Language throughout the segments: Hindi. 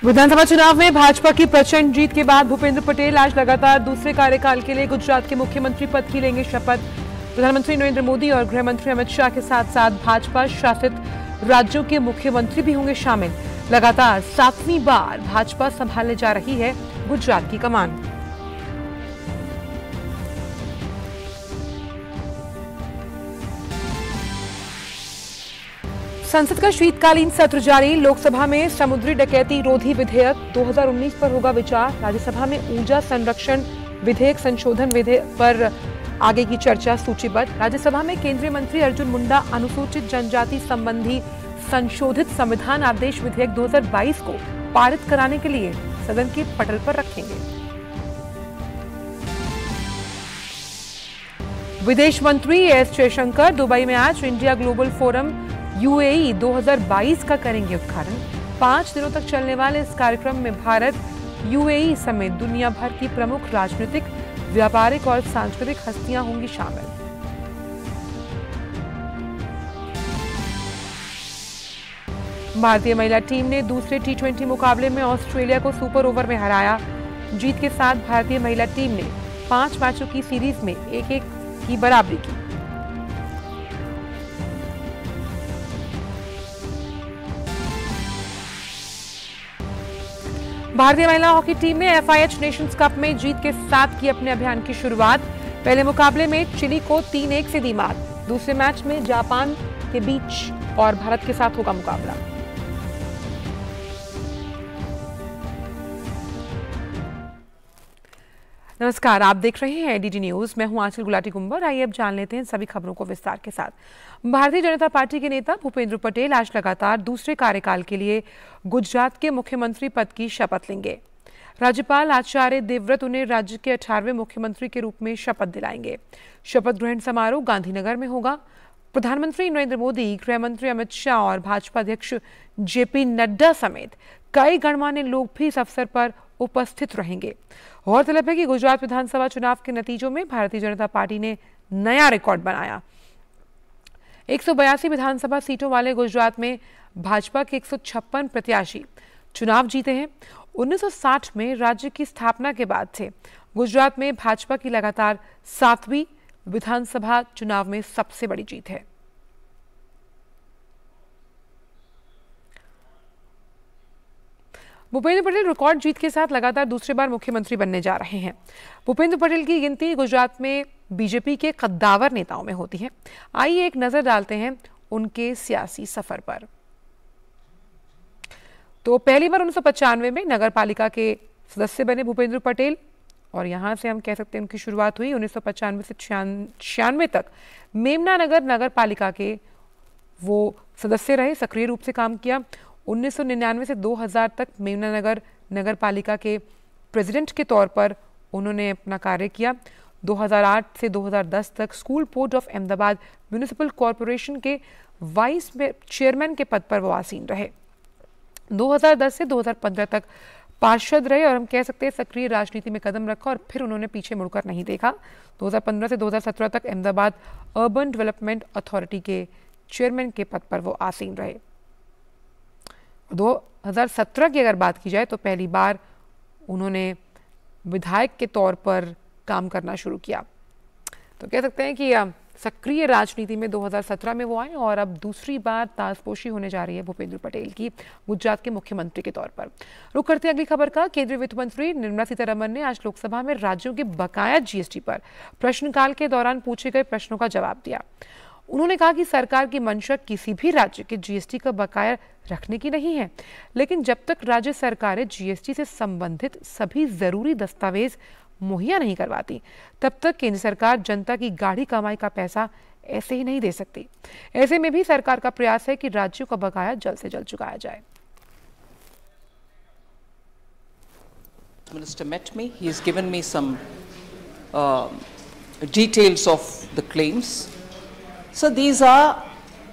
विधानसभा चुनाव में भाजपा की प्रचंड जीत के बाद भूपेंद्र पटेल आज लगातार दूसरे कार्यकाल के लिए गुजरात के मुख्यमंत्री पद की लेंगे शपथ। प्रधानमंत्री नरेंद्र मोदी और गृह मंत्री अमित शाह के साथ साथ भाजपा शासित राज्यों के मुख्यमंत्री भी होंगे शामिल। लगातार 7वीं बार भाजपा संभालने जा रही है गुजरात की कमान। संसद का शीतकालीन सत्र जारी। लोकसभा में समुद्री डकैती रोधी विधेयक 2019 पर होगा विचार। राज्यसभा में ऊर्जा संरक्षण विधेयक संशोधन विधेयक पर आगे की चर्चा सूचीबद्ध। राज्यसभा में केंद्रीय मंत्री अर्जुन मुंडा अनुसूचित जनजाति संबंधी संशोधित संविधान आदेश विधेयक 2022 को पारित कराने के लिए सदन के पटल पर रखेंगे। विदेश मंत्री एस जयशंकर दुबई में आज इंडिया ग्लोबल फोरम यूएई 2022 का करेंगे उद्घाटन। 5 दिनों तक चलने वाले इस कार्यक्रम में भारत, यूएई समेत दुनिया भर की प्रमुख राजनीतिक, व्यापारिक और सांस्कृतिक हस्तियां होंगी शामिल। भारतीय महिला टीम ने दूसरे T20 मुकाबले में ऑस्ट्रेलिया को सुपर ओवर में हराया। जीत के साथ भारतीय महिला टीम ने 5 मैचों की सीरीज में 1-1 की बराबरी की। भारतीय महिला हॉकी टीम ने FIH नेशंस कप में जीत के साथ की अपने अभियान की शुरुआत। पहले मुकाबले में चिली को 3-1 से दी मात। दूसरे मैच में जापान के बीच और भारत के साथ होगा मुकाबला। नमस्कार, आप देख रहे हैं DD न्यूज। मैं हूं आंचल गुलाटी कुंबर। आइए अब जान लेते हैं सभी खबरों को विस्तार के साथ। भारतीय जनता पार्टी के नेता भूपेंद्र पटेल आज लगातार दूसरे कार्यकाल के लिए गुजरात के मुख्यमंत्री पद की शपथ लेंगे। राज्यपाल आचार्य देवव्रत उन्हें राज्य के 18वें मुख्यमंत्री के रूप में शपथ दिलाएंगे। शपथ ग्रहण समारोह गांधीनगर में होगा। प्रधानमंत्री नरेंद्र मोदी, गृह मंत्री अमित शाह और भाजपा अध्यक्ष JP नड्डा समेत कई गणमान्य लोग भी इस अवसर पर उपस्थित रहेंगे। गौरतलब है कि गुजरात विधानसभा चुनाव के नतीजों में भारतीय जनता पार्टी ने नया रिकॉर्ड बनाया। 182 विधानसभा सीटों वाले गुजरात में भाजपा के 156 प्रत्याशी चुनाव जीते हैं। 1960 में राज्य की स्थापना के बाद से गुजरात में भाजपा की लगातार 7वीं विधानसभा चुनाव में सबसे बड़ी जीत है। भूपेंद्र पटेल रिकॉर्ड जीत के साथ लगातार दूसरी बार मुख्यमंत्री बनने जा रहे हैं। भूपेंद्र पटेल की गिनती गुजरात में बीजेपी के कद्दावर नेताओं में होती है। आइए एक नजर डालते हैं उनके सियासी सफर पर। तो पहली बार 1995 में नगर पालिका के सदस्य बने भूपेंद्र पटेल और यहां से हम कह सकते हैं उनकी शुरुआत हुई। 1995 से 96 तक मेमनानगर नगर पालिका के वो सदस्य रहे, सक्रिय रूप से काम किया। 1999 से 2000 तक मेमनानगर नगर पालिका के प्रेसिडेंट के तौर पर उन्होंने अपना कार्य किया। 2008 से 2010 तक school port of Ahmedabad municipal corporation के वाइस चेयरमैन के पद पर वो आसीन रहे। 2010 से 2015 तक पार्षद रहे और हम कह सकते हैं सक्रिय राजनीति में कदम रखा और फिर उन्होंने पीछे मुड़कर नहीं देखा। 2015 से 2017 तक अहमदाबाद अर्बन डेवलपमेंट अथॉरिटी के चेयरमैन के पद पर वो आसीन रहे। 2017 की अगर बात की जाए तो पहली बार उन्होंने विधायक के तौर पर काम करना शुरू किया। तो कह सकते हैं कि सक्रिय राजनीति में 2017 में वो आए और अब दूसरी बार ताजपोशी होने जा रही है भूपेंद्र पटेल की गुजरात के मुख्यमंत्री के तौर पर। रुक करते हैं अगली खबर का। केंद्रीय वित्त मंत्री निर्मला सीतारमण ने आज लोकसभा में राज्यों के बकाया GST पर प्रश्नकाल के दौरान पूछे गए प्रश्नों का जवाब दिया। उन्होंने कहा कि सरकार की मंशा किसी भी राज्य के GST का बकाया रखने की नहीं है, लेकिन जब तक राज्य सरकारें GST से संबंधित सभी जरूरी दस्तावेज मुहैया नहीं करवाती, तब तक केंद्र सरकार जनता की गाढ़ी कमाई का पैसा ऐसे ही नहीं दे सकती। ऐसे में भी सरकार का प्रयास है कि राज्यों का बकाया जल्द से जल्द चुकाया जाए। Minister met me. He has given me some details of the claims. So these are,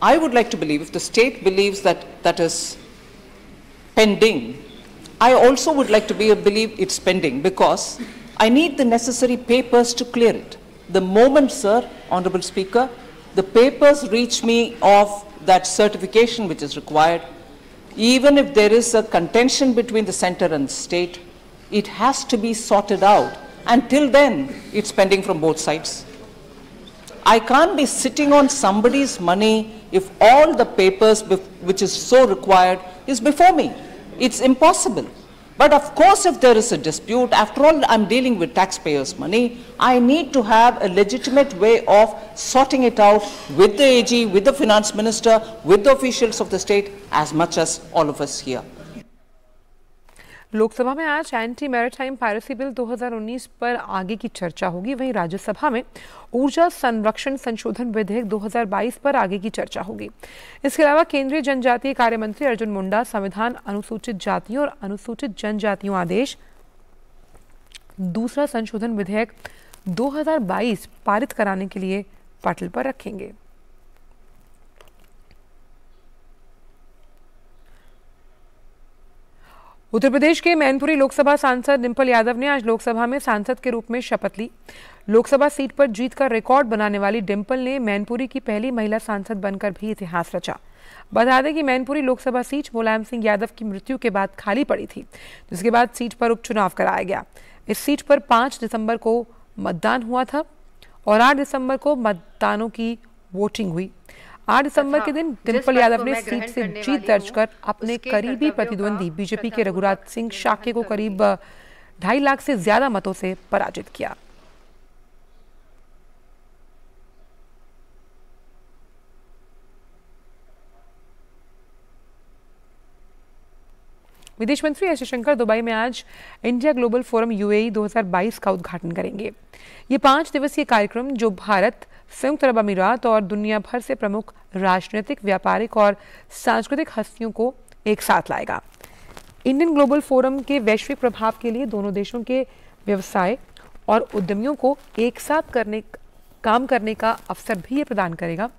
I would like to believe, if the state believes that that is pending, I also would like to believe it's pending, because I need the necessary papers to clear it. The moment, sir, Honorable Speaker, the papers reach me of that certification which is required, even if there is a contention between the center and state, it has to be sorted out. Until then, it's pending from both sides. I can't be sitting on somebody's money if all the papers which is so required is before me. It's impossible. But of course, if there is a dispute, after all, I'm dealing with taxpayers' money, I need to have a legitimate way of sorting it out with the AG, with the finance minister, with the officials of the state, as much as all of us here. Lok Sabha में आज एंटी मैरिटाइम पायरेसी बिल 2019 पर आगे की चर्चा होगी। वहीं राज्यसभा में ऊर्जा संरक्षण संशोधन विधेयक 2022 पर आगे की चर्चा होगी। इसके अलावा केंद्रीय जनजातीय कार्य मंत्री अर्जुन मुंडा संविधान अनुसूचित जातियों और अनुसूचित जनजातियों आदेश दूसरा संशोधन विधेयक 2022 पारित कराने के लिए पटल पर रखेंगे। उत्तर प्रदेश के मैनपुरी लोकसभा सांसद डिंपल यादव ने आज लोकसभा में सांसद के रूप में शपथ ली। लोकसभा सीट पर जीत का रिकॉर्ड बनाने वाली डिंपल ने मैनपुरी की पहली महिला सांसद बनकर भी इतिहास रचा। बता दें कि मैनपुरी लोकसभा सीट मुलायम सिंह यादव की मृत्यु के बाद खाली पड़ी थी, जिसके बाद सीट पर उपचुनाव कराया गया। इस सीट पर 5 दिसंबर को मतदान हुआ था और 8 दिसंबर को मतदानों की वोटिंग हुई। 8 दिसंबर के दिन डिंपल यादव ने सीट से जीत दर्ज कर अपने करीबी प्रतिद्वंदी बीजेपी के रघुराज सिंह शाक्य को करीब 2.5 लाख से ज्यादा मतों से पराजित किया। विदेश मंत्री एस जयशंकर दुबई में आज इंडिया ग्लोबल फोरम यूएई 2022 का उद्घाटन करेंगे। ये 5 दिवसीय कार्यक्रम जो भारत, संयुक्त अरब अमीरात और दुनिया भर से प्रमुख राजनीतिक, व्यापारिक और सांस्कृतिक हस्तियों को एक साथ लाएगा। इंडियन ग्लोबल फोरम के वैश्विक प्रभाव के लिए दोनों देशों के व्यवसाय और उद्यमियों को एक साथ काम करने का अवसर भी ये प्रदान करेगा।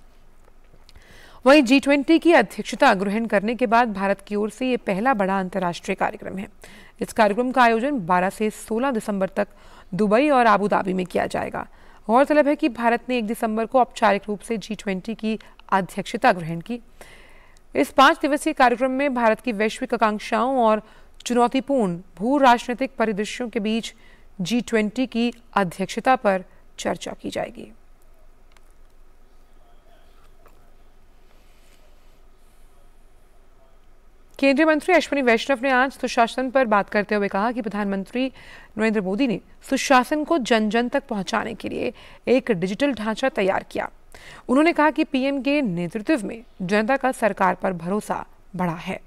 वहीं G20 की अध्यक्षता ग्रहण करने के बाद भारत की ओर से ये पहला बड़ा अंतर्राष्ट्रीय कार्यक्रम है। इस कार्यक्रम का आयोजन 12 से 16 दिसंबर तक दुबई और आबू धाबी में किया जाएगा। गौरतलब है कि भारत ने 1 दिसंबर को औपचारिक रूप से G20 की अध्यक्षता ग्रहण की। इस 5 दिवसीय कार्यक्रम में भारत की वैश्विक आकांक्षाओं और चुनौतीपूर्ण भू राजनीतिक परिदृश्यों के बीच G20 की अध्यक्षता पर चर्चा की जाएगी। केंद्रीय मंत्री अश्विनी वैष्णव ने आज सुशासन पर बात करते हुए कहा कि प्रधानमंत्री नरेंद्र मोदी ने सुशासन को जन जन तक पहुंचाने के लिए एक डिजिटल ढांचा तैयार किया। उन्होंने कहा कि पीएम के नेतृत्व में जनता का सरकार पर भरोसा बढ़ा है।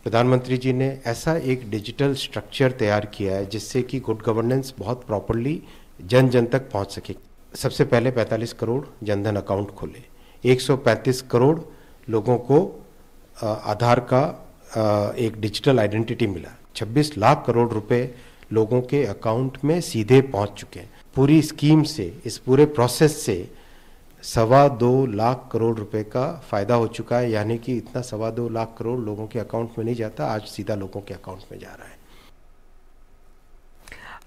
प्रधानमंत्री जी ने ऐसा एक डिजिटल स्ट्रक्चर तैयार किया है जिससे कि गुड गवर्नेंस बहुत प्रॉपरली जन जन तक पहुंच सके। सबसे पहले 45 करोड़ जनधन अकाउंट खोले, 135 करोड़ लोगों को आधार का एक डिजिटल आइडेंटिटी मिला, 26 लाख करोड़ रुपए लोगों के अकाउंट में सीधे पहुंच चुके हैं। पूरी स्कीम से, इस पूरे प्रोसेस से 2.25 लाख करोड़ रुपए का फायदा हो चुका है। यानी कि इतना 2.25 लाख करोड़ लोगों के अकाउंट में नहीं जाता, आज सीधा लोगों के अकाउंट में जा रहा है।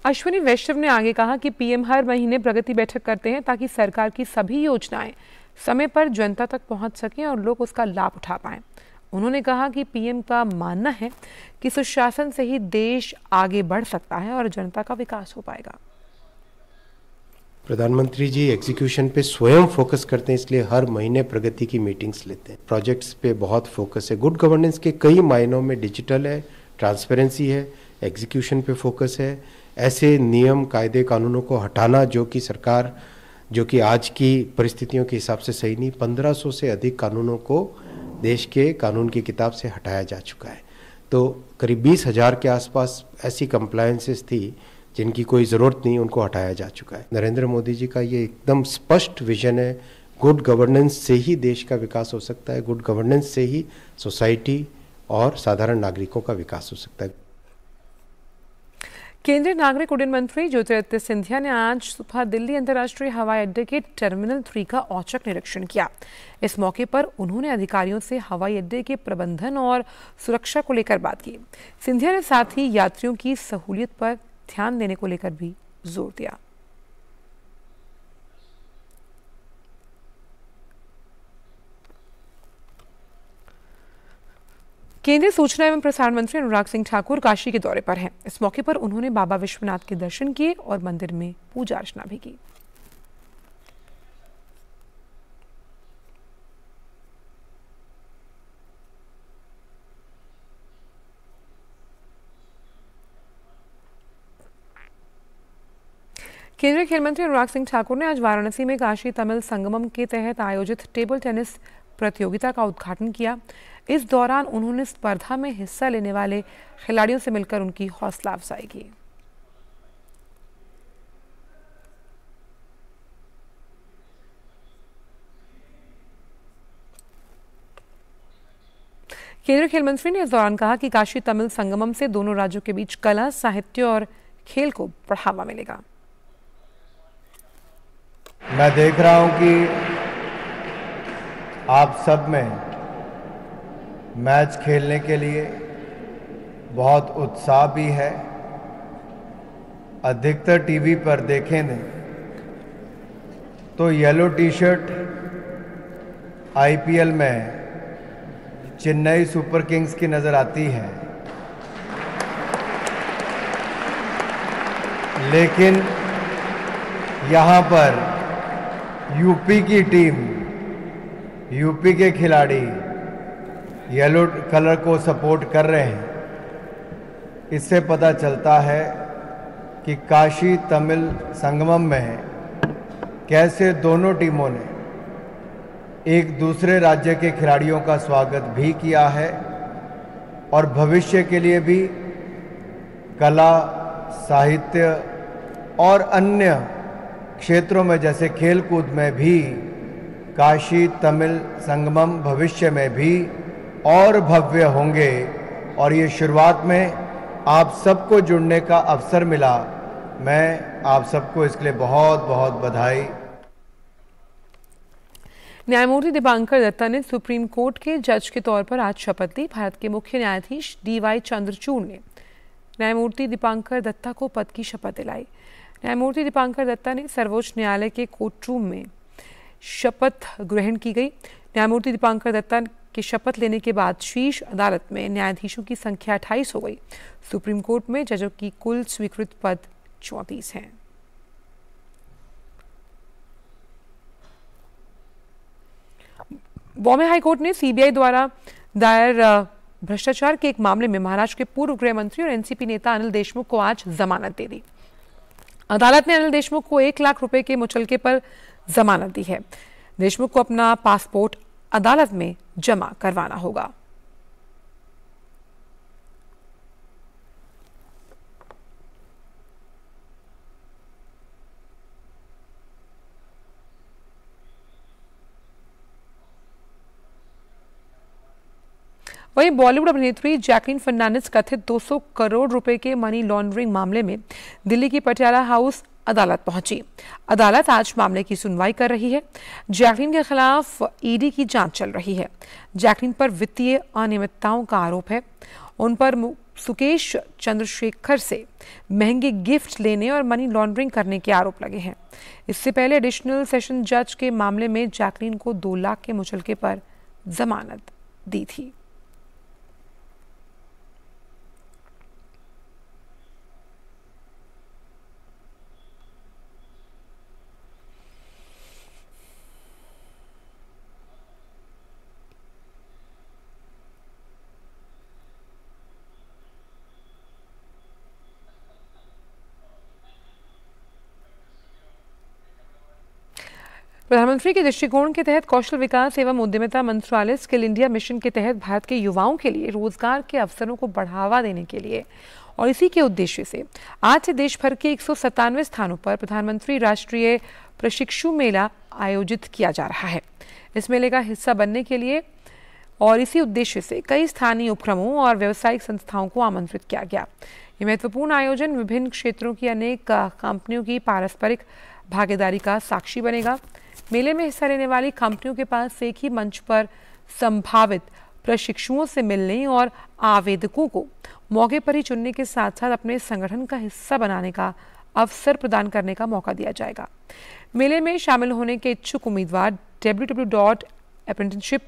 अश्विनी वैष्णव ने आगे कहा कि पीएम हर महीने प्रगति बैठक करते हैं ताकि सरकार की सभी योजनाएं समय पर जनता तक पहुंच सकें और लोग उसका लाभ उठा पाएं। उन्होंने कहा कि पीएम का मानना है कि सुशासन से ही देश आगे बढ़ सकता है और जनता का विकास हो पाएगा। प्रधानमंत्री जी एग्जीक्यूशन पे स्वयं फोकस करते हैं, इसलिए हर महीने प्रगति की मीटिंग्स लेते हैं। प्रोजेक्ट्स पे बहुत फोकस है। गुड गवर्नेंस के कई मायनों में डिजिटल है, ट्रांसपेरेंसी है, एग्जीक्यूशन पे फोकस है। ऐसे नियम, कायदे, कानूनों को हटाना जो कि सरकार, जो कि आज की परिस्थितियों के हिसाब से सही नहीं, 1500 से अधिक कानूनों को देश के कानून की किताब से हटाया जा चुका है। तो करीब 20,000 के आसपास ऐसी कंप्लायंसेस थी जिनकी कोई ज़रूरत नहीं, उनको हटाया जा चुका है। नरेंद्र मोदी जी का ये एकदम स्पष्ट विजन है, गुड गवर्नेंस से ही देश का विकास हो सकता है, गुड गवर्नेंस से ही सोसाइटी और साधारण नागरिकों का विकास हो सकता है। केंद्रीय नागरिक उड्डयन मंत्री ज्योतिरादित्य सिंधिया ने आज सुबह दिल्ली अंतर्राष्ट्रीय हवाई अड्डे के टर्मिनल 3 का औचक निरीक्षण किया। इस मौके पर उन्होंने अधिकारियों से हवाई अड्डे के प्रबंधन और सुरक्षा को लेकर बात की। सिंधिया ने साथ ही यात्रियों की सहूलियत पर ध्यान देने को लेकर भी जोर दिया। केंद्रीय सूचना एवं प्रसारण मंत्री अनुराग सिंह ठाकुर काशी के दौरे पर हैं। इस मौके पर उन्होंने बाबा विश्वनाथ के दर्शन किए और मंदिर में पूजा अर्चना भी की। केंद्रीय खेल मंत्री अनुराग सिंह ठाकुर ने आज वाराणसी में काशी तमिल संगमम के तहत आयोजित टेबल टेनिस प्रतियोगिता का उद्घाटन किया। इस दौरान उन्होंने स्पर्धा में हिस्सा लेने वाले खिलाड़ियों से मिलकर उनकी हौसला अफजाई की। केंद्रीय खेल मंत्री ने इस दौरान कहा कि काशी तमिल संगमम से दोनों राज्यों के बीच कला, साहित्य और खेल को बढ़ावा मिलेगा। मैं देख रहा हूं कि आप सब में मैच खेलने के लिए बहुत उत्साह भी है। अधिकतर टीवी पर देखें तो येलो टी शर्ट आईपीएल में चेन्नई सुपर किंग्स की नज़र आती है, लेकिन यहाँ पर यूपी की टीम, यूपी के खिलाड़ी येलो कलर को सपोर्ट कर रहे हैं। इससे पता चलता है कि काशी तमिल संगमम में कैसे दोनों टीमों ने एक दूसरे राज्य के खिलाड़ियों का स्वागत भी किया है और भविष्य के लिए भी कला, साहित्य और अन्य क्षेत्रों में जैसे खेलकूद में भी काशी तमिल संगमम भविष्य में भी और भव्य होंगे। और ये शुरुआत में आप सबको जुड़ने का अवसर मिला। मैं आप सबको इसके लिए बहुत बहुत बधाई। न्यायमूर्ति दीपांकर दत्ता ने सुप्रीम कोर्ट के जज के तौर पर आज शपथ ली। भारत के मुख्य न्यायाधीश DY चंद्रचूड़ ने न्यायमूर्ति दीपांकर दत्ता को पद की शपथ दिलाई। न्यायमूर्ति दीपांकर दत्ता ने सर्वोच्च न्यायालय के कोर्ट रूम में शपथ ग्रहण की गई। न्यायमूर्ति दीपांकर दत्ता के शपथ लेने के बाद शीर्ष अदालत में न्यायाधीशों की संख्या 28 हो गई। सुप्रीम कोर्ट में जजों की कुल स्वीकृत पद 34 हैं। बॉम्बे हाईकोर्ट ने सीबीआई द्वारा दायर भ्रष्टाचार के एक मामले में महाराष्ट्र के पूर्व गृह मंत्री और एनसीपी नेता अनिल देशमुख को आज जमानत दे दी। अदालत ने अनिल देशमुख को 1 लाख रुपए के मुचलके पर जमानत दी है। देशमुख को अपना पासपोर्ट अदालत में जमा करवाना होगा। वहीं बॉलीवुड अभिनेत्री जैकलीन फर्नांडिस कथित 200 करोड़ रुपए के मनी लॉन्ड्रिंग मामले में दिल्ली की पटियाला हाउस अदालत पहुंची। अदालत आज मामले की सुनवाई कर रही है। जैकलीन के खिलाफ ईडी की जांच चल रही है। जैकलीन पर वित्तीय अनियमितताओं का आरोप है। उन पर सुकेश चंद्रशेखर से महंगे गिफ्ट लेने और मनी लॉन्ड्रिंग करने के आरोप लगे हैं। इससे पहले एडिशनल सेशन जज के मामले में जैकलीन को 2 लाख के मुचलके पर जमानत दी थी। प्रधानमंत्री के दृष्टिकोण के तहत कौशल विकास एवं उद्यमिता मंत्रालय स्किल इंडिया मिशन के तहत भारत के युवाओं के लिए रोजगार के अवसरों को बढ़ावा देने के लिए और इसी के उद्देश्य से आज से देश भर के 197 स्थानों पर प्रधानमंत्री राष्ट्रीय प्रशिक्षु मेला आयोजित किया जा रहा है। इस मेले का हिस्सा बनने के लिए और इसी उद्देश्य से कई स्थानीय उपक्रमों और व्यावसायिक संस्थाओं को आमंत्रित किया गया। ये महत्वपूर्ण आयोजन विभिन्न क्षेत्रों की अनेक कंपनियों की पारस्परिक भागीदारी का साक्षी बनेगा। मेले में हिस्सा लेने वाली कंपनियों के पास एक ही मंच पर संभावित प्रशिक्षुओं से मिलने और आवेदकों को मौके पर ही चुनने के साथ साथ अपने संगठन का हिस्सा बनाने का अवसर प्रदान करने का मौका दिया जाएगा। मेले में शामिल होने के इच्छुक उम्मीदवार www.apprenticeship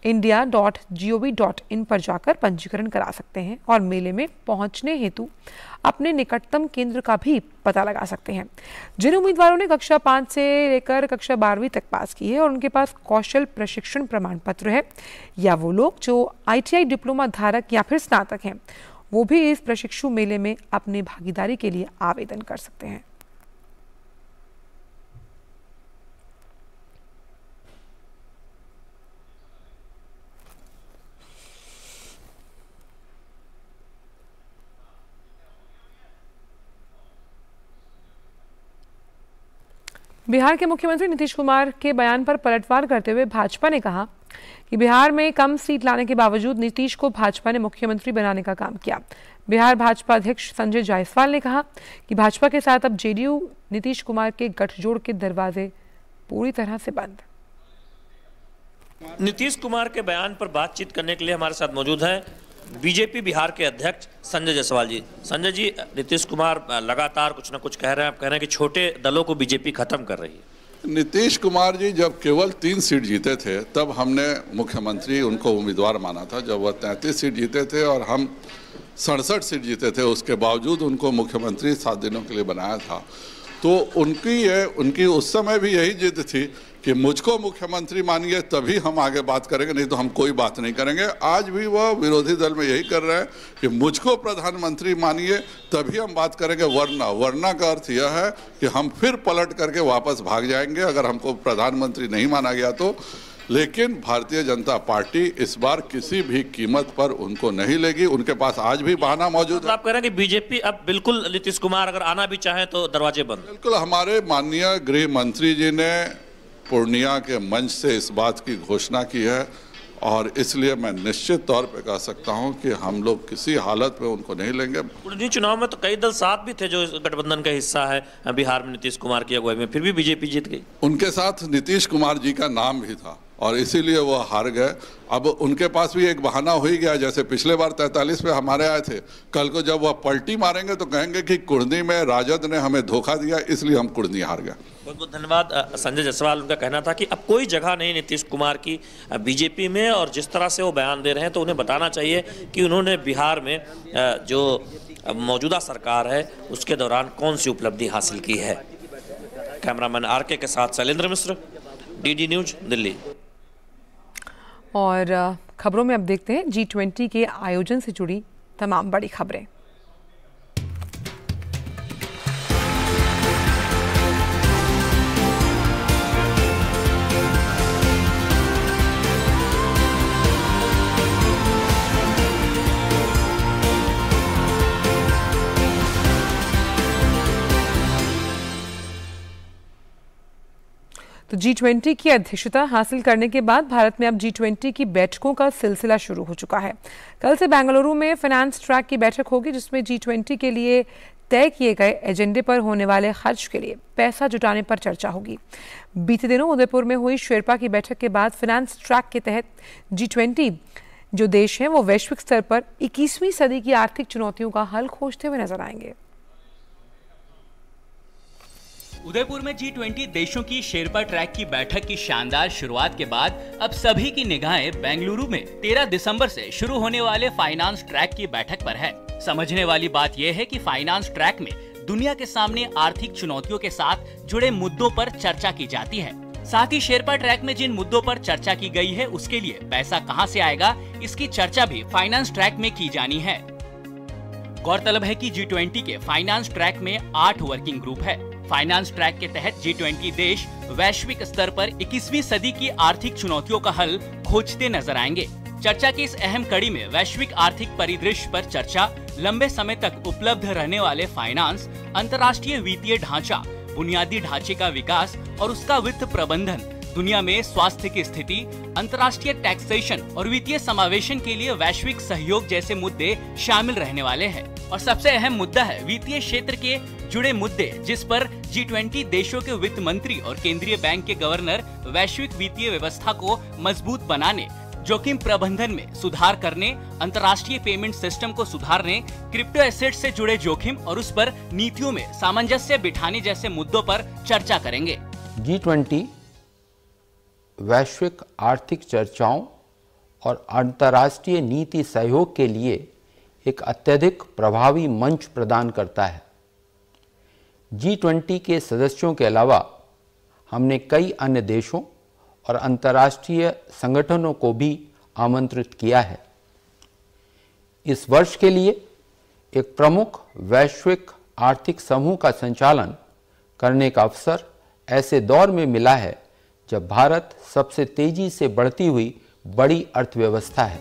india.gov.in पर जाकर पंजीकरण करा सकते हैं और मेले में पहुंचने हेतु अपने निकटतम केंद्र का भी पता लगा सकते हैं। जिन उम्मीदवारों ने कक्षा 5 से लेकर कक्षा 12वीं तक पास की है और उनके पास कौशल प्रशिक्षण प्रमाण पत्र है, या वो लोग जो ITI डिप्लोमा धारक या फिर स्नातक हैं, वो भी इस प्रशिक्षु मेले में अपनी भागीदारी के लिए आवेदन कर सकते हैं। बिहार के मुख्यमंत्री नीतीश कुमार के बयान पर पलटवार करते हुए भाजपा ने कहा कि बिहार में कम सीट लाने के बावजूद नीतीश को भाजपा ने मुख्यमंत्री बनाने का काम किया। बिहार भाजपा अध्यक्ष संजय जायसवाल ने कहा कि भाजपा के साथ अब JDU नीतीश कुमार के गठजोड़ के दरवाजे पूरी तरह से बंद। नीतीश कुमार के बयान पर बातचीत करने के लिए हमारे साथ मौजूद हैं बीजेपी बिहार के अध्यक्ष संजय जायसवाल जी। संजय जी, नीतीश कुमार लगातार कुछ न कुछ कह रहे हैं, आप कह रहे हैं कि छोटे दलों को बीजेपी खत्म कर रही है। नीतीश कुमार जी जब केवल 3 सीट जीते थे तब हमने मुख्यमंत्री उनको उम्मीदवार माना था। जब वह 33 सीट जीते थे और हम 67 सीट जीते थे, उसके बावजूद उनको मुख्यमंत्री 7 दिनों के लिए बनाया था। तो उनकी उस समय भी यही जिद थी कि मुझको मुख्यमंत्री मानिए तभी हम आगे बात करेंगे, नहीं तो हम कोई बात नहीं करेंगे। आज भी वह विरोधी दल में यही कर रहे हैं कि मुझको प्रधानमंत्री मानिए तभी हम बात करेंगे, वरना का अर्थ यह है कि हम फिर पलट करके वापस भाग जाएंगे अगर हमको प्रधानमंत्री नहीं माना गया तो। लेकिन भारतीय जनता पार्टी इस बार किसी भी कीमत पर उनको नहीं लेगी। उनके पास आज भी बहाना मौजूद है। आप कह रहे हैं कि बीजेपी अब बिल्कुल नीतीश कुमार अगर आना भी चाहे तो दरवाजे बंद। बिल्कुल, हमारे माननीय गृह मंत्री जी ने पूर्णिया के मंच से इस बात की घोषणा की है और इसलिए मैं निश्चित तौर पे कह सकता हूं कि हम लोग किसी हालत में उनको नहीं लेंगे। पूर्णिया चुनाव में तो कई दल साथ भी थे जो इस गठबंधन का हिस्सा है बिहार में नीतीश कुमार की अगुवाई में, फिर भी बीजेपी जीत गई। उनके साथ नीतीश कुमार जी का नाम भी था और इसीलिए वो हार गए। अब उनके पास भी एक बहाना हो ही गया, जैसे पिछले बार 43 पे हमारे आए थे, कल को जब वह पलटी मारेंगे तो कहेंगे कि कुर्नी में राजद ने हमें धोखा दिया, इसलिए हम कुर्नी हार गए। बहुत बहुत धन्यवाद संजय जायसवाल। उनका कहना था कि अब कोई जगह नहीं नीतीश कुमार की बीजेपी में, और जिस तरह से वो बयान दे रहे हैं तो उन्हें बताना चाहिए कि उन्होंने बिहार में जो मौजूदा सरकार है उसके दौरान कौन सी उपलब्धि हासिल की है। कैमरामैन RK के साथ शैलेंद्र मिश्र, DD न्यूज, दिल्ली। और खबरों में अब देखते हैं G20 के आयोजन से जुड़ी तमाम बड़ी खबरें। तो G20 की अध्यक्षता हासिल करने के बाद भारत में अब G20 की बैठकों का सिलसिला शुरू हो चुका है। कल से बेंगलुरु में फाइनेंस ट्रैक की बैठक होगी, जिसमें G20 के लिए तय किए गए एजेंडे पर होने वाले खर्च के लिए पैसा जुटाने पर चर्चा होगी। बीते दिनों उदयपुर में हुई शेरपा की बैठक के बाद फाइनेंस ट्रैक के तहत G20 जो देश हैं वो वैश्विक स्तर पर 21वीं सदी की आर्थिक चुनौतियों का हल खोजते हुए नजर आएंगे। उदयपुर में G20 देशों की शेरपा ट्रैक की बैठक की शानदार शुरुआत के बाद अब सभी की निगाहें बेंगलुरु में 13 दिसंबर से शुरू होने वाले फाइनेंस ट्रैक की बैठक पर है। समझने वाली बात यह है कि फाइनेंस ट्रैक में दुनिया के सामने आर्थिक चुनौतियों के साथ जुड़े मुद्दों पर चर्चा की जाती है। साथ ही शेरपा ट्रैक में जिन मुद्दों पर चर्चा की गई है उसके लिए पैसा कहां से आएगा, इसकी चर्चा भी फाइनेंस ट्रैक में की जानी है। गौरतलब है कि G20 के फाइनेंस ट्रैक में 8 वर्किंग ग्रुप है। फाइनेंस ट्रैक के तहत G20 देश वैश्विक स्तर पर 21वीं सदी की आर्थिक चुनौतियों का हल खोजते नजर आएंगे। चर्चा की इस अहम कड़ी में वैश्विक आर्थिक परिदृश्य पर चर्चा, लंबे समय तक उपलब्ध रहने वाले फाइनेंस, अंतर्राष्ट्रीय वित्तीय ढांचा, बुनियादी ढांचे का विकास और उसका वित्त प्रबंधन, दुनिया में स्वास्थ्य की स्थिति, अंतर्राष्ट्रीय टैक्सेशन और वित्तीय समावेशन के लिए वैश्विक सहयोग जैसे मुद्दे शामिल रहने वाले हैं। और सबसे अहम मुद्दा है वित्तीय क्षेत्र के जुड़े मुद्दे, जिस पर G20 देशों के वित्त मंत्री और केंद्रीय बैंक के गवर्नर वैश्विक वित्तीय व्यवस्था को मजबूत बनाने, जोखिम प्रबंधन में सुधार करने, अंतर्राष्ट्रीय पेमेंट सिस्टम को सुधारने, क्रिप्टो एसेट से जुड़े जोखिम और उस पर नीतियों में सामंजस्य बिठाने जैसे मुद्दों पर चर्चा करेंगे। G20 वैश्विक आर्थिक चर्चाओं और अंतर्राष्ट्रीय नीति सहयोग के लिए एक अत्यधिक प्रभावी मंच प्रदान करता है। G20 के सदस्यों के अलावा हमने कई अन्य देशों और अंतर्राष्ट्रीय संगठनों को भी आमंत्रित किया है। इस वर्ष के लिए एक प्रमुख वैश्विक आर्थिक समूह का संचालन करने का अवसर ऐसे दौर में मिला है जब भारत सबसे तेजी से बढ़ती हुई बड़ी अर्थव्यवस्था है।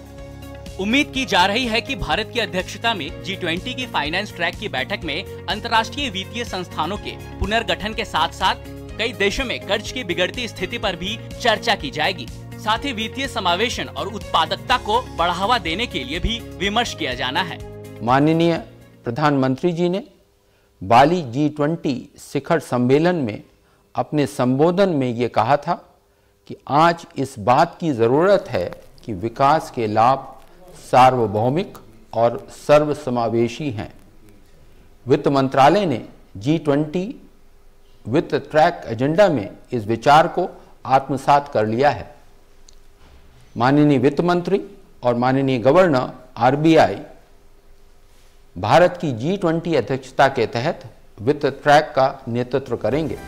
उम्मीद की जा रही है कि भारत की अध्यक्षता में G20 की फाइनेंस ट्रैक की बैठक में अंतर्राष्ट्रीय वित्तीय संस्थानों के पुनर्गठन के साथ साथ कई देशों में कर्ज की बिगड़ती स्थिति पर भी चर्चा की जाएगी। साथ ही वित्तीय समावेशन और उत्पादकता को बढ़ावा देने के लिए भी विमर्श किया जाना है। माननीय प्रधानमंत्री जी ने बाली G20 शिखर सम्मेलन में अपने संबोधन में ये कहा था कि आज इस बात की जरूरत है कि विकास के लाभ सार्वभौमिक और सर्वसमावेशी हैं। वित्त मंत्रालय ने G20 वित्त ट्रैक एजेंडा में इस विचार को आत्मसात कर लिया है। माननीय वित्त मंत्री और माननीय गवर्नर RBI भारत की G20 अध्यक्षता के तहत वित्त ट्रैक का नेतृत्व करेंगे।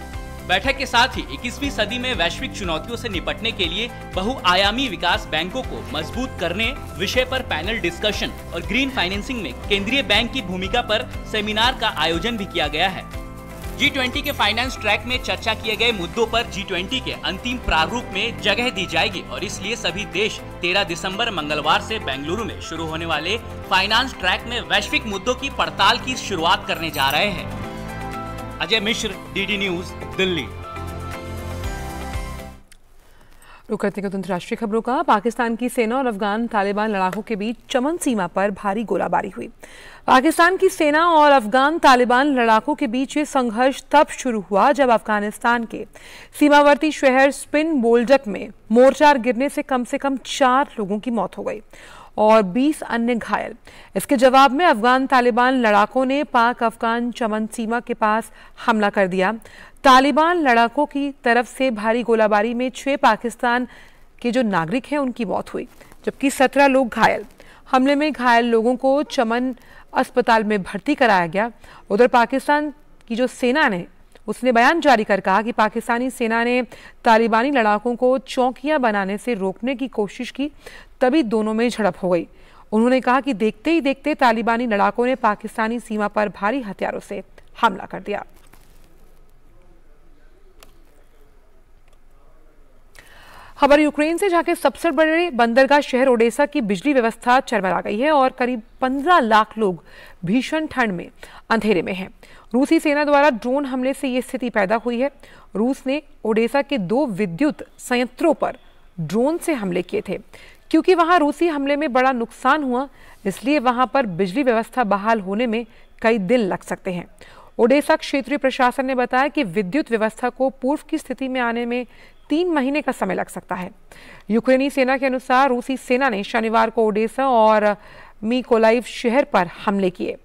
बैठक के साथ ही 21वीं सदी में वैश्विक चुनौतियों से निपटने के लिए बहुआयामी विकास बैंकों को मजबूत करने विषय पर पैनल डिस्कशन और ग्रीन फाइनेंसिंग में केंद्रीय बैंक की भूमिका पर सेमिनार का आयोजन भी किया गया है। G20 के फाइनेंस ट्रैक में चर्चा किए गए मुद्दों पर G20 के अंतिम प्रारूप में जगह दी जाएगी और इसलिए सभी देश 13 दिसंबर मंगलवार से बेंगलुरु में शुरू होने वाले फाइनेंस ट्रैक में वैश्विक मुद्दों की पड़ताल की शुरुआत करने जा रहे हैं। Ajay Mishra, DD news, Delhi. रुक करते हैं अंतर्राष्ट्रीय खबरों का। पाकिस्तान की सेना और अफगान तालिबान लड़ाकों के बीच चमन सीमा पर भारी गोलाबारी हुई। पाकिस्तान की सेना और अफगान तालिबान लड़ाकों के बीच ये संघर्ष तब शुरू हुआ जब अफगानिस्तान के सीमावर्ती शहर स्पिन बोल्डक में मोर्टार गिरने से कम 4 लोगों की मौत हो गई और 20 अन्य घायल। इसके जवाब में अफगान तालिबान लड़ाकों ने पाक अफगान चमन सीमा के पास हमला कर दिया। तालिबान लड़ाकों की तरफ से भारी गोलाबारी में 6 पाकिस्तान के जो नागरिक हैं उनकी मौत हुई, जबकि 17 लोग घायल। हमले में घायल लोगों को चमन अस्पताल में भर्ती कराया गया। उधर पाकिस्तान की जो सेना ने उसने बयान जारी कर कहा कि पाकिस्तानी सेना ने तालिबानी लड़ाकों को चौकियां बनाने से रोकने की कोशिश की, तभी दोनों में झड़प हो गई। उन्होंने कहा कि देखते ही देखते तालिबानी लड़ाकों ने पाकिस्तानी सीमा पर भारी हथियारों से हमला कर दिया। खबर यूक्रेन से, जहां के सबसे बड़े बंदरगाह शहर ओडेसा की बिजली व्यवस्था चरमरा गई है और करीब 15 लाख लोग भीषण ठंड में अंधेरे में हैं। रूसी सेना द्वारा ड्रोन हमले से ये स्थिति पैदा हुई है। रूस ने ओडेसा के 2 विद्युत संयंत्रों पर ड्रोन से हमले किए थे। क्योंकि वहां रूसी हमले में बड़ा नुकसान हुआ, इसलिए वहां पर बिजली व्यवस्था बहाल होने में कई दिन लग सकते हैं। ओडेसा क्षेत्रीय प्रशासन ने बताया कि विद्युत व्यवस्था को पूर्व की स्थिति में आने में 3 महीने का समय लग सकता है। यूक्रेनी सेना के अनुसार रूसी सेना ने शनिवार को ओडेसा और मिकोलाइव शहर पर हमले किए,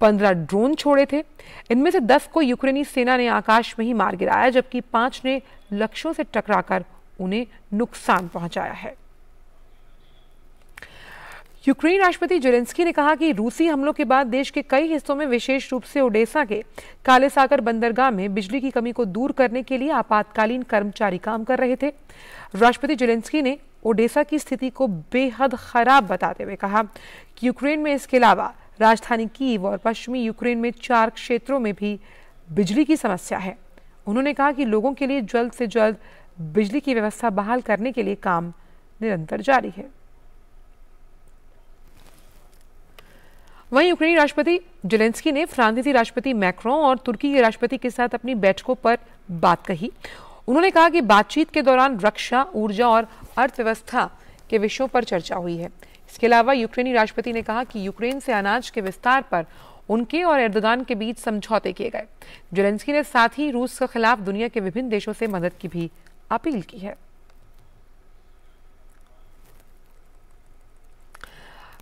15 ड्रोन छोड़े थे। इनमें से 10 को यूक्रेनी सेना ने आकाश में ही मार गिराया, जबकि 5 ने लक्ष्यों से टकराकर उन्हें नुकसान पहुंचाया है। यूक्रेन राष्ट्रपति जेलेंस्की ने कहा कि रूसी हमलों के बाद देश के कई हिस्सों में, विशेष रूप से ओडेसा के काले सागर बंदरगाह में बिजली की कमी को दूर करने के लिए आपातकालीन कर्मचारी काम कर रहे थे। राष्ट्रपति जेलेंस्की ने ओडेसा की स्थिति को बेहद खराब बताते हुए कहा कि यूक्रेन में इसके अलावा राजधानी कीव और पश्चिमी यूक्रेन में 4 क्षेत्रों में भी बिजली की समस्या है। उन्होंने कहा कि लोगों के लिए जल्द से जल्द बिजली की व्यवस्था बहाल करने के लिए काम निरंतर जारी है। वहीं यूक्रेनी राष्ट्रपति जेलेंस्की ने फ्रांसीसी राष्ट्रपति मैक्रों और तुर्की के राष्ट्रपति के साथ अपनी बैठकों पर बात कही। उन्होंने कहा कि बातचीत के दौरान रक्षा, ऊर्जा और अर्थव्यवस्था के विषयों पर चर्चा हुई है। इसके अलावा यूक्रेनी राष्ट्रपति ने कहा कि यूक्रेन से अनाज के विस्तार पर उनके और एर्दोगान के बीच समझौते किए गए। जेलेंस्की ने साथ ही रूस के खिलाफ दुनिया के विभिन्न देशों से मदद की भी अपील की है।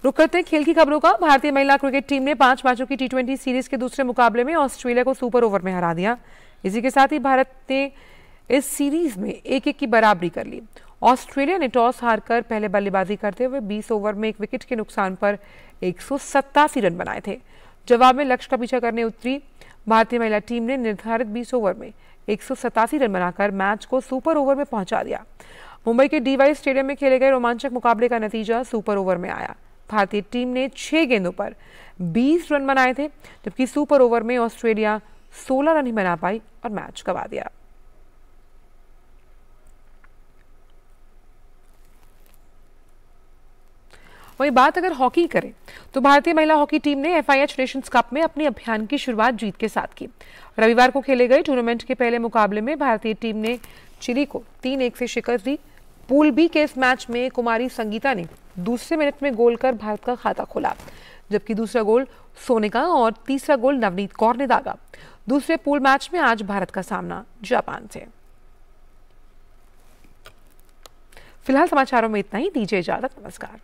रुक करते हैं खेल की खबरों का। भारतीय महिला क्रिकेट टीम ने 5 मैचों की T20 सीरीज के दूसरे मुकाबले में ऑस्ट्रेलिया को सुपर ओवर में हरा दिया। इसी के साथ ही भारत ने इस सीरीज में 1-1 की बराबरी कर ली। ऑस्ट्रेलिया ने टॉस हारकर पहले बल्लेबाजी करते हुए 20 ओवर में 1 विकेट के नुकसान पर 187 रन बनाए थे। जवाब में लक्ष्य का पीछा करने उतरी भारतीय महिला टीम ने निर्धारित 20 ओवर में 187 रन बनाकर मैच को सुपर ओवर में पहुंचा दिया। मुंबई के डीवाई स्टेडियम में खेले गए रोमांचक मुकाबले का नतीजा सुपर ओवर में आया। भारतीय टीम ने 6 गेंदों पर 20 रन बनाए थे, जबकि सुपर ओवर में ऑस्ट्रेलिया 16 रन ही बना पाई और मैच गंवा दिया। वहीं बात अगर हॉकी करें तो भारतीय महिला हॉकी टीम ने FIH नेशंस कप में अपने अभियान की शुरुआत जीत के साथ की। रविवार को खेले गए टूर्नामेंट के पहले मुकाबले में भारतीय टीम ने चिली को 3-1 से शिकस्त दी। पूल बी के इस मैच में कुमारी संगीता ने दूसरे मिनट में गोल कर भारत का खाता खोला, जबकि दूसरा गोल सोनिका और तीसरा गोल नवनीत कौर ने दागा। दूसरे पूल मैच में आज भारत का सामना जापान से। फिलहाल समाचारों में इतना ही। दीजिए इजाजत, नमस्कार।